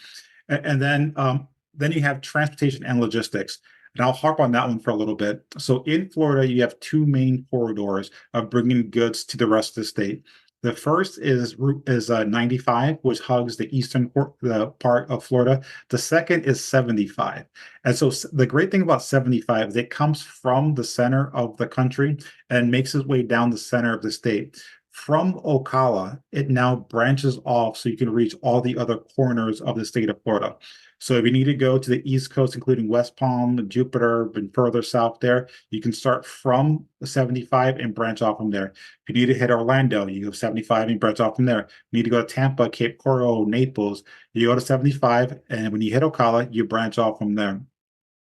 And then you have transportation and logistics. And I'll harp on that one for a little bit. So in Florida, you have two main corridors of bringing goods to the rest of the state. The first is 95, which hugs the eastern part of Florida. The second is 75. And so the great thing about 75 is it comes from the center of the country and makes its way down the center of the state. From Ocala, it now branches off so you can reach all the other corners of the state of Florida. So if you need to go to the East Coast, including West Palm, Jupiter, and further south there, you can start from 75 and branch off from there. If you need to hit Orlando, you go 75 and branch off from there. You need to go to Tampa, Cape Coral, Naples, you go to 75, and when you hit Ocala, you branch off from there.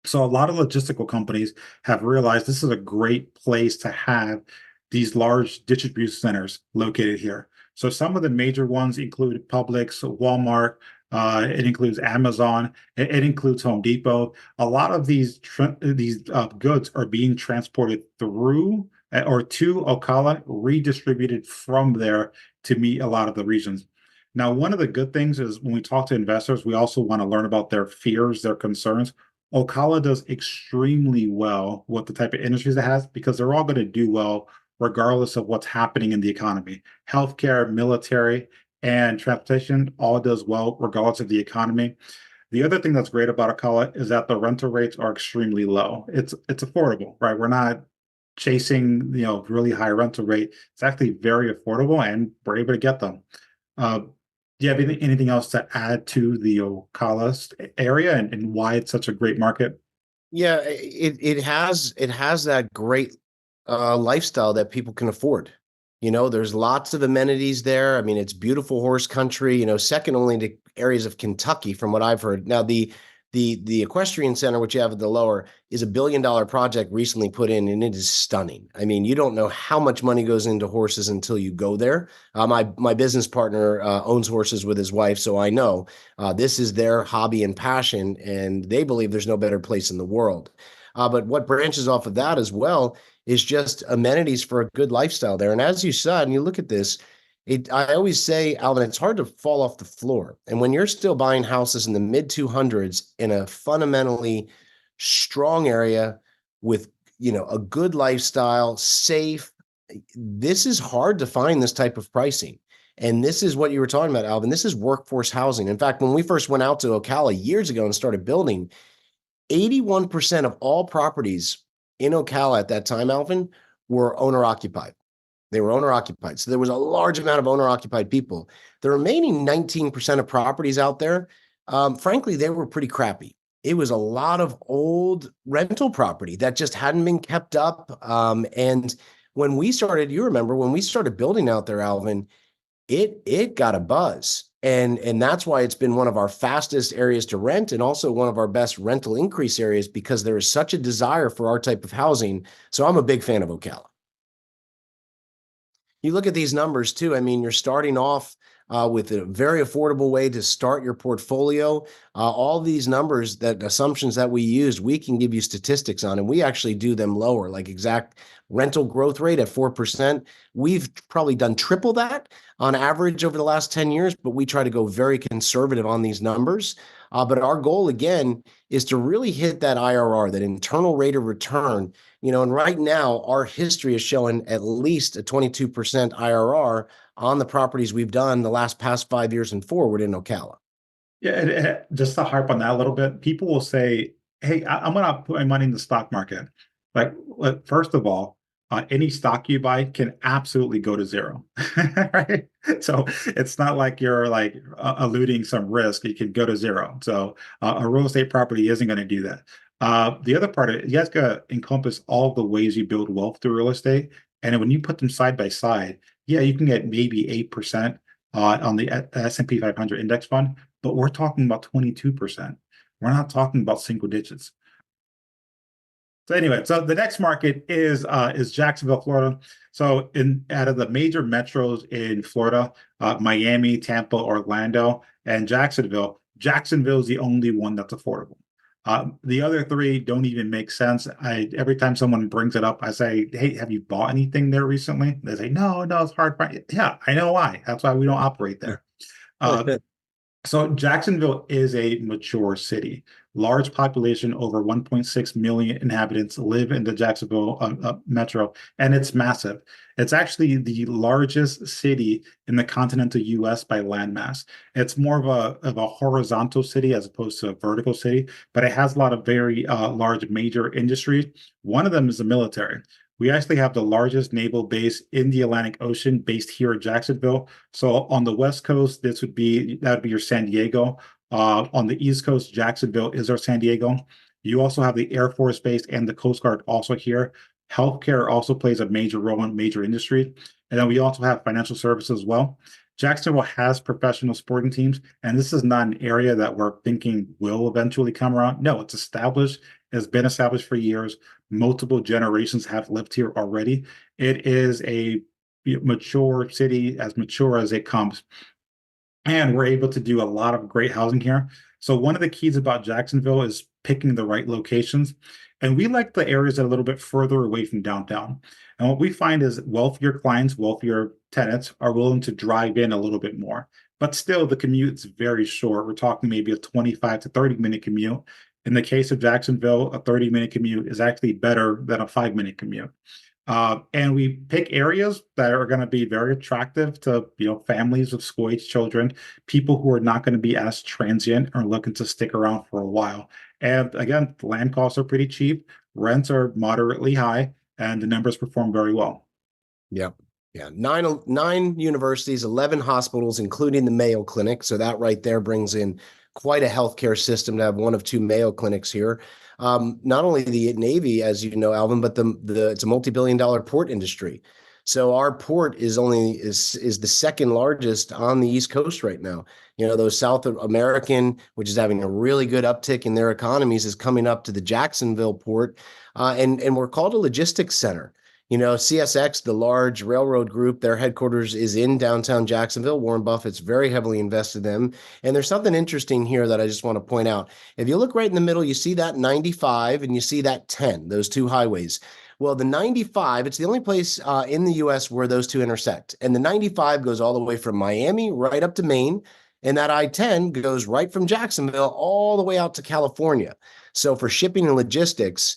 So a lot of logistical companies have realized this is a great place to have these large distribution centers located here. So some of the major ones include Publix, Walmart, it includes Amazon. It includes Home Depot. A lot of these goods are being transported through or to Ocala, redistributed from there to meet a lot of the regions. Now, one of the good things is when we talk to investors, we also want to learn about their fears, their concerns. Ocala does extremely well with the type of industries it has because they're all going to do well regardless of what's happening in the economy. Healthcare, military, and transportation all does well regardless of the economy. The other thing that's great about Ocala is that the rental rates are extremely low. It's affordable, right? We're not chasing really high rental rate. It's actually very affordable, and we're able to get them. Do you have anything else to add to the Ocala area and why it's such a great market? Yeah, it has that great lifestyle that people can afford. There's lots of amenities there. I mean, it's beautiful horse country, second only to areas of Kentucky from what I've heard. Now, the equestrian center, which you have at the lower, is a $1 billion project recently put in, and it is stunning. I mean, you don't know how much money goes into horses until you go there. My business partner owns horses with his wife, so I know this is their hobby and passion, and they believe there's no better place in the world. But what branches off of that as well is just amenities for a good lifestyle there. And as you said, and you look at this, I always say, Alvin, it's hard to fall off the floor. And when you're still buying houses in the mid 200s in a fundamentally strong area with, a good lifestyle, safe, this is hard to find this type of pricing. And this is what you were talking about, Alvin. This is workforce housing. In fact, when we first went out to Ocala years ago and started building, 81% of all properties in Ocala at that time, Alvin, were owner-occupied. They were owner-occupied. So there was a large amount of owner-occupied people. The remaining 19% of properties out there, frankly, they were pretty crappy. It was a lot of old rental property that just hadn't been kept up. And when we started, you remember, when we started building out there, Alvin, it got a buzz. And that's why it's been one of our fastest areas to rent and also one of our best rental increase areas because there is such a desire for our type of housing. So I'm a big fan of Ocala. You look at these numbers too. I mean, you're starting off with a very affordable way to start your portfolio. All these numbers, that assumptions that we used, we can give you statistics on, and we actually do them lower, like exact rental growth rate at 4%. We've probably done triple that on average over the last 10 years, but we try to go very conservative on these numbers. But our goal, again, is to really hit that IRR, that internal rate of return. And right now, our history is showing at least a 22% IRR on the properties we've done the past 5 years and forward in Ocala. Yeah, and just to harp on that a little bit, people will say, "Hey, I'm going to put my money in the stock market." Like, first of all, any stock you buy can absolutely go to zero, right? So it's not like you're like eluding some risk. It can go to zero. So a real estate property isn't going to do that. The other part of it, you guys got to encompass all the ways you build wealth through real estate, and when you put them side by side, yeah, you can get maybe 8% on the S&P 500 index fund, but we're talking about 22%. We're not talking about single digits. So anyway, so the next market is Jacksonville, Florida. So out of the major metros in Florida, Miami, Tampa, Orlando, and Jacksonville is the only one that's affordable. The other three don't even make sense. Every time someone brings it up, I say, "Hey, have you bought anything there recently?" They say, "No, no, it's hard." Yeah, I know why. That's why we don't operate there. Uh, so Jacksonville is a mature city. Large population, over 1.6 million inhabitants live in the Jacksonville metro, and it's massive. It's actually the largest city in the continental U.S. by landmass. It's more of a horizontal city as opposed to a vertical city, but it has a lot of very large major industries. One of them is the military. We actually have the largest naval base in the Atlantic Ocean based here in Jacksonville. So on the West Coast, that would be your San Diego. On the East Coast, Jacksonville is our San Diego. You also have the Air Force Base and the Coast Guard also here. Healthcare also plays a major role in major industry. And then we also have financial services as well. Jacksonville has professional sporting teams, and this is not an area that we're thinking will eventually come around. No, it's established. It's been established for years. Multiple generations have lived here already. It is a mature city, as mature as it comes. And we're able to do a lot of great housing here. So one of the keys about Jacksonville is picking the right locations. And we like the areas that are a little bit further away from downtown. And what we find is wealthier clients, wealthier tenants are willing to drive in a little bit more. But still, the commute's very short. We're talking maybe a 25 to 30-minute commute. In the case of Jacksonville, a 30-minute commute is actually better than a 5-minute commute. And we pick areas that are going to be very attractive to families of school-age children, people who are not going to be as transient or looking to stick around for a while. And again, the land costs are pretty cheap, rents are moderately high, and the numbers perform very well. Yeah. Yeah. Nine universities, 11 hospitals, including the Mayo Clinic. So that right there brings in quite a healthcare system to have one of two Mayo clinics here. Not only the Navy, as you know, Alvin, but it's a multi-billion-dollar port industry. So our port is the second largest on the East Coast right now. Those South American, which is having a really good uptick in their economies, is coming up to the Jacksonville port, and we're called a logistics center. CSX, the large railroad group, their headquarters is in downtown Jacksonville. Warren Buffett's very heavily invested in them. And there's something interesting here that I just want to point out. If you look right in the middle, you see that 95 and you see that 10, those two highways. Well, the 95, it's the only place in the U.S. where those two intersect. And the 95 goes all the way from Miami right up to Maine. And that I-10 goes right from Jacksonville all the way out to California. So for shipping and logistics,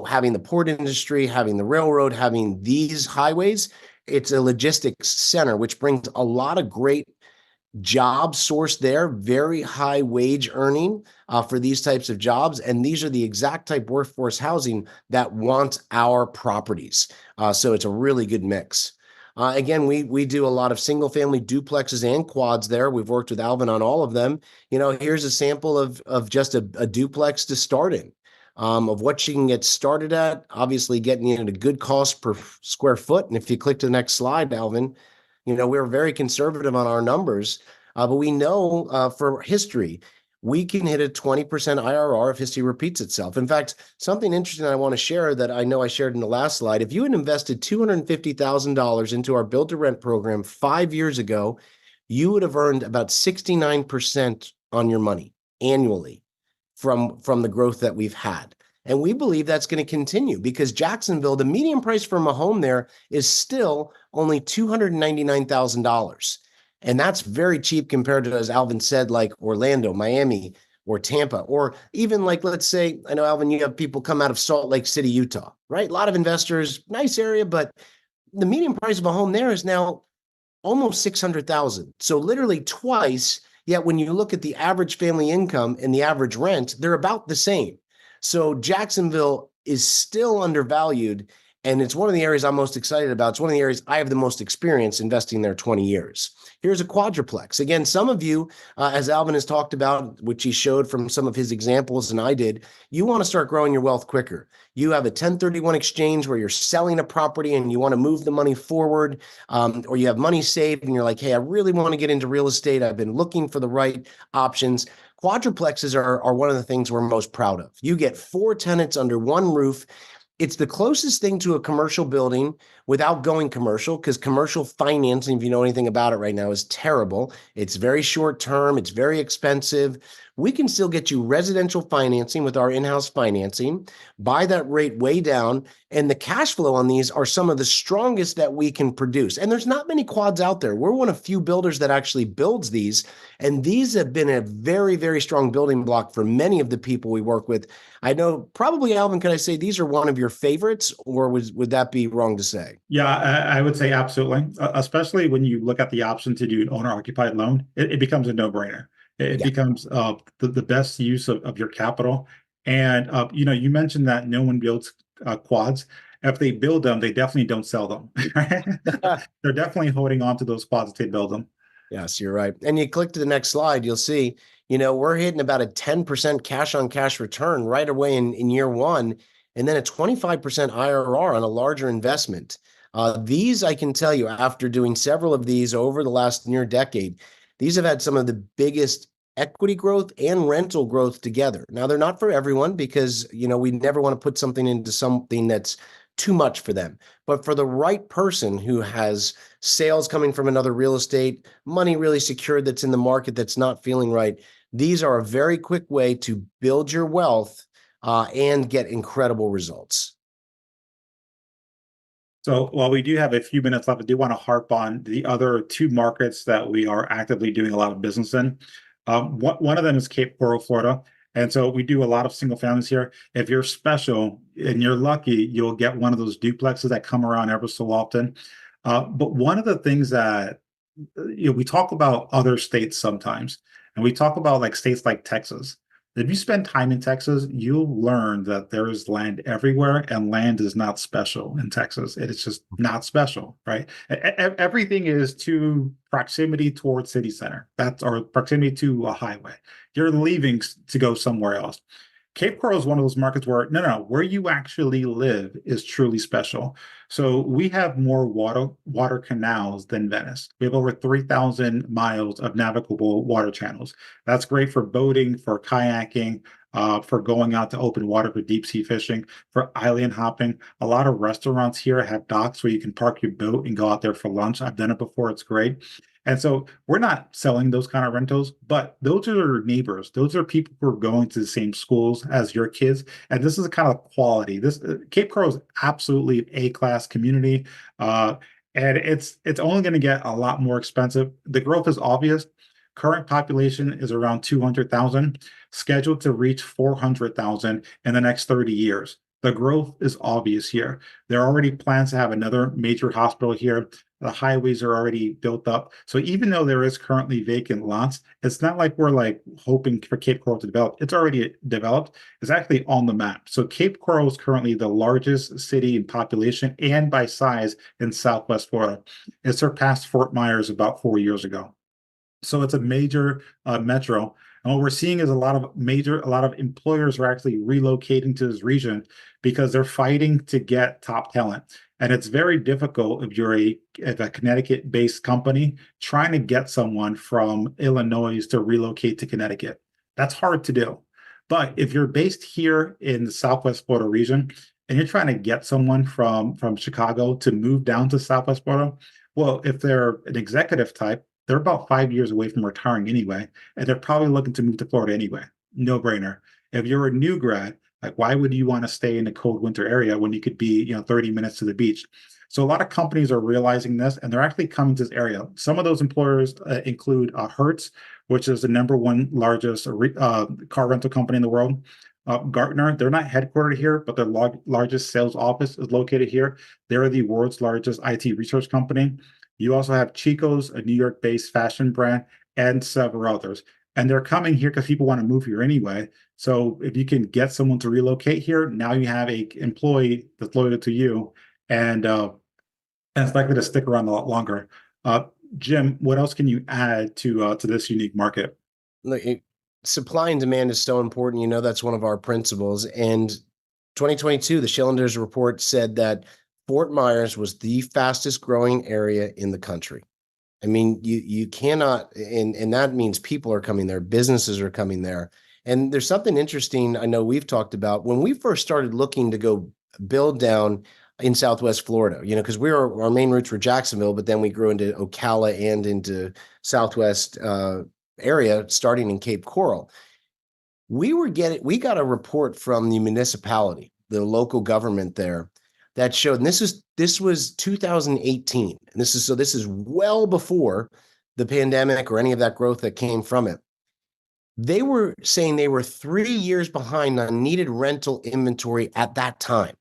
having the port industry, having the railroad, having these highways, it's a logistics center, which brings a lot of great job source there, very high wage earning for these types of jobs. And these are the exact type workforce housing that want our properties. So it's a really good mix. Again, we do a lot of single family duplexes and quads there. We've worked with Alvin on all of them. Here's a sample of just a duplex to start in, of what you can get started at, obviously getting in at a good cost per square foot. And if you click to the next slide, Alvin, we're very conservative on our numbers, but we know for history, we can hit a 20% IRR if history repeats itself. In fact, something interesting I want to share that I know I shared in the last slide, if you had invested $250,000 into our build to rent program 5 years ago, you would have earned about 69% on your money annually from the growth that we've had. And we believe that's going to continue because Jacksonville, the median price for a home there is still only $299,000. And that's very cheap compared to, as Alvin said, like Orlando, Miami, or Tampa, or even like, let's say, I know, Alvin, you have people come out of Salt Lake City, Utah, right? A lot of investors, nice area, but the median price of a home there is now almost 600,000. So literally twice. Yet when you look at the average family income and the average rent, they're about the same. So Jacksonville is still undervalued. And it's one of the areas I'm most excited about. It's one of the areas I have the most experience investing there 20 years. Here's a quadruplex. Again, some of you, as Alvin has talked about, which he showed from some of his examples and I did, you want to start growing your wealth quicker. You have a 1031 exchange where you're selling a property and you want to move the money forward, or you have money saved and you're like, hey, I really want to get into real estate. I've been looking for the right options. Quadruplexes are one of the things we're most proud of. You get 4 tenants under one roof. It's the closest thing to a commercial building without going commercial, because commercial financing, if you know anything about it right now, is terrible. It's very short term. It's very expensive. We can still get you residential financing with our in-house financing, buy that rate way down, and the cash flow on these are some of the strongest that we can produce. And there's not many quads out there. We're one of few builders that actually builds these, and these have been a very, very strong building block for many of the people we work with. I know probably, Alvin, can I say these are one of your favorites, or would that be wrong to say? Yeah, I would say absolutely, especially when you look at the option to do an owner-occupied loan, it becomes a no-brainer. It Yeah. becomes the best use of your capital. And you mentioned that no one builds quads. If they build them, they definitely don't sell them. Right? They're definitely holding on to those quads if they build them. Yes, you're right. And you click to the next slide, you'll see, we're hitting about a 10% cash on cash return right away in year one, and then a 25% IRR on a larger investment. These, I can tell you, after doing several of these over the last near decade, these have had some of the biggest equity growth and rental growth together. Now, they're not for everyone because, we never want to put something into something that's too much for them. But for the right person who has sales coming from another real estate, money really secured that's in the market that's not feeling right, these are a very quick way to build your wealth and get incredible results. So while we do have a few minutes left, I do want to harp on the other two markets that we are actively doing a lot of business in. One of them is Cape Coral, Florida. And so we do a lot of single families here. If you're special and you're lucky, you'll get one of those duplexes that come around ever so often. But one of the things that we talk about other states sometimes, and we talk about like states like Texas. If you spend time in Texas, you'll learn that there is land everywhere, and land is not special in Texas. It is just not special, right? Everything is to proximity towards city center. That's or proximity to a highway. You're leaving to go somewhere else. Cape Coral is one of those markets where no, where you actually live is truly special. So we have more water canals than Venice. We have over 3,000 miles of navigable water channels. That's great for boating, for kayaking, for going out to open water for deep sea fishing, for island hopping. A lot of restaurants here have docks where you can park your boat and go out there for lunch. I've done it before. It's great. And so we're not selling those kind of rentals, but those are your neighbors. Those are people who are going to the same schools as your kids. And this is the kind of quality. This Cape Coral is absolutely an A-class community. And it's only going to get a lot more expensive. The growth is obvious. Current population is around 200,000, scheduled to reach 400,000 in the next 30 years. The growth is obvious here. There are already plans to have another major hospital here. The highways are already built up. So even though there is currently vacant lots, it's not like we're like hoping for Cape Coral to develop. It's already developed. It's actually on the map. So Cape Coral is currently the largest city in population and by size in Southwest Florida. It surpassed Fort Myers about 4 years ago. So it's a major metro. And what we're seeing is a lot of employers are actually relocating to this region because they're fighting to get top talent. And it's very difficult if you're a Connecticut-based company trying to get someone from Illinois to relocate to Connecticut. That's hard to do. But if you're based here in the Southwest Florida region and you're trying to get someone from Chicago to move down to Southwest Florida, well, if they're an executive type, they're about 5 years away from retiring anyway, and they're probably looking to move to Florida anyway. No brainer. If you're a new grad, like why would you want to stay in a cold winter area when you could be, 30 minutes to the beach? So a lot of companies are realizing this, and they're actually coming to this area. Some of those employers include Hertz, which is the number one largest car rental company in the world. Gartner, they're not headquartered here, but their largest sales office is located here. They're the world's largest IT research company. You also have Chico's, a New York-based fashion brand, and several others. And they're coming here because people want to move here anyway. So if you can get someone to relocate here, now you have a employee that's loyal to you, and it's likely to stick around a lot longer. Jim, what else can you add to this unique market? Look, supply and demand is so important. You know, that's one of our principles. And 2022, the Schillingers report said that Fort Myers was the fastest growing area in the country. I mean, you cannot, and that means people are coming there, businesses are coming there. And there's something interesting I know we've talked about. When we first started looking to go build down in Southwest Florida, because our main roots were Jacksonville, but then we grew into Ocala and into Southwest area, starting in Cape Coral. We got a report from the municipality, the local government there, that showed, and this was 2018, and this is well before the pandemic or any of that growth that came from it. They were saying they were 3 years behind on needed rental inventory at that time.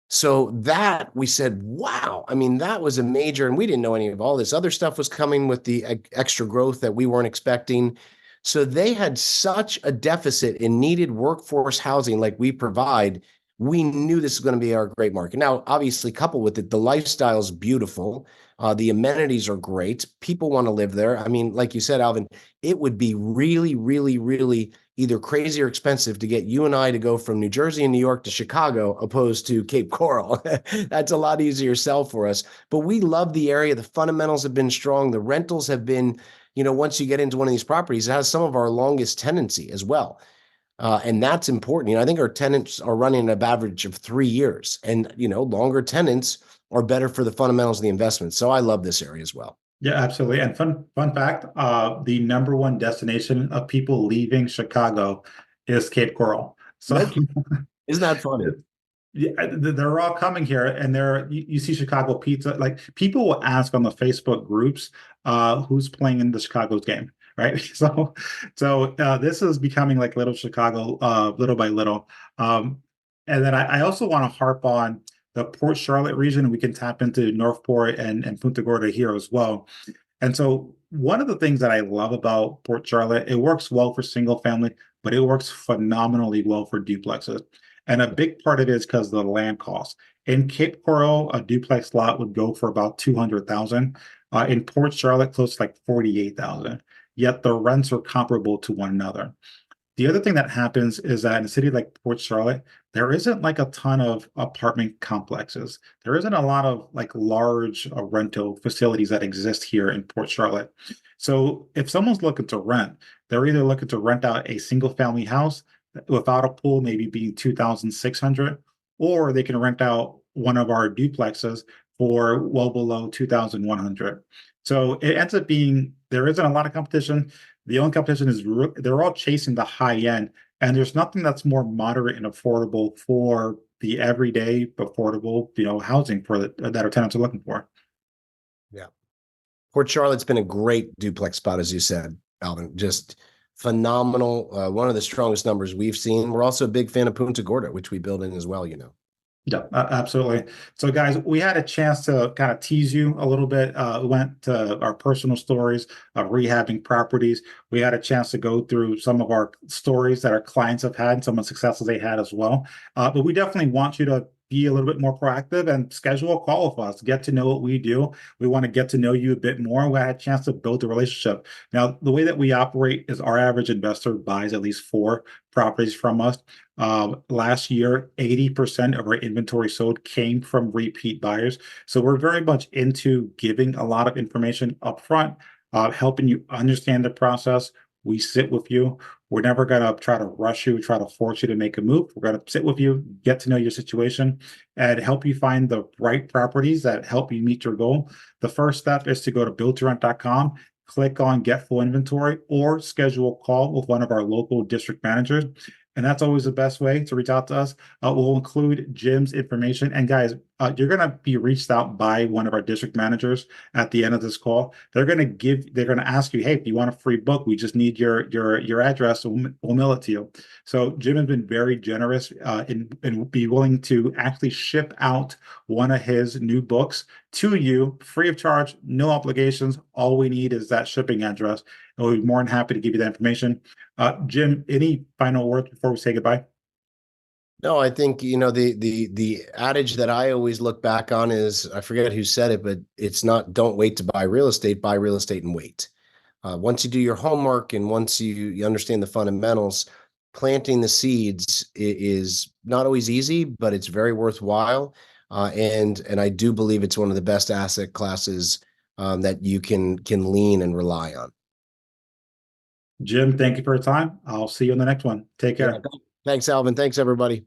So that we said, wow, I mean, that was a major, and we didn't know any of all this other stuff was coming with the extra growth that we weren't expecting. So they had such a deficit in needed workforce housing like we provide. We knew this was going to be our great market. Now, obviously, coupled with it, the lifestyle is beautiful. The amenities are great. People want to live there. I mean, like you said, Alvin, it would be really, really, really either crazy or expensive to get you and I to go from New Jersey and New York to Chicago opposed to Cape Coral. That's a lot easier sell for us. But we love the area. The fundamentals have been strong. The rentals have been, once you get into one of these properties, it has some of our longest tenancy as well. And that's important. I think our tenants are running an average of 3 years, and, longer tenants are better for the fundamentals of the investment. So I love this area as well. Yeah, absolutely. And fun fact, the number one destination of people leaving Chicago is Cape Coral. So Isn't that funny? yeah, they're all coming here, and you see Chicago pizza. Like people will ask on the Facebook groups, who's playing in the Chicago's game, right? So this is becoming like little Chicago, little by little. And then I also want to harp on the Port Charlotte region. We can tap into Northport and Punta Gorda here as well. And so one of the things that I love about Port Charlotte, it works well for single family, but it works phenomenally well for duplexes. And a big part of it is because of the land cost. In Cape Coral, a duplex lot would go for about 200,000. In Port Charlotte, close to like 48,000. Yet the rents are comparable to one another. The other thing that happens is that in a city like Port Charlotte, there isn't like a ton of apartment complexes. There isn't a lot of like large rental facilities that exist here in Port Charlotte. So if someone's looking to rent, they're either looking to rent out a single family house without a pool, maybe being 2,600, or they can rent out one of our duplexes for well below 2,100. So it ends up being there isn't a lot of competition. The only competition is they're all chasing the high end, and there's nothing that's more moderate and affordable for the everyday affordable, housing that our tenants are looking for. Yeah, Port Charlotte's been a great duplex spot, as you said, Alvin. Just phenomenal. One of the strongest numbers we've seen. We're also a big fan of Punta Gorda, which we build in as well. Yeah, absolutely. So, guys, we had a chance to kind of tease you a little bit. We went to our personal stories of rehabbing properties. We had a chance to go through some of our stories that our clients have had, some of the successes they had as well. But we definitely want you to be a little bit more proactive and schedule a call with us, get to know what we do. We want to get to know you a bit more. We had a chance to build a relationship. Now, the way that we operate is our average investor buys at least 4 properties from us. Last year, 80% of our inventory sold came from repeat buyers. So we're very much into giving a lot of information upfront, helping you understand the process. We sit with you. We're never going to try to rush you, try to force you to make a move. We're going to sit with you, get to know your situation, and help you find the right properties that help you meet your goal. The first step is to go to buildtorrent.com click on Get Full Inventory or schedule a call with one of our local district managers. And that's always the best way to reach out to us. We'll include Jim's information. And guys, you're going to be reached out by one of our district managers at the end of this call. They're going to ask you, hey, if you want a free book, we just need your address. We'll mail it to you. So Jim has been very generous and be willing to actually ship out one of his new books to you free of charge, no obligations. All we need is that shipping address. And we'll be more than happy to give you that information. Jim, any final words before we say goodbye? No, I think, the adage that I always look back on is, I forget who said it, but it's not, don't wait to buy real estate and wait. Once you do your homework and once you understand the fundamentals, planting the seeds is not always easy, but it's very worthwhile. And I do believe it's one of the best asset classes that you can lean and rely on. Jim, thank you for your time. I'll see you in the next one. Take care. Yeah, thanks, Alvin. Thanks, everybody.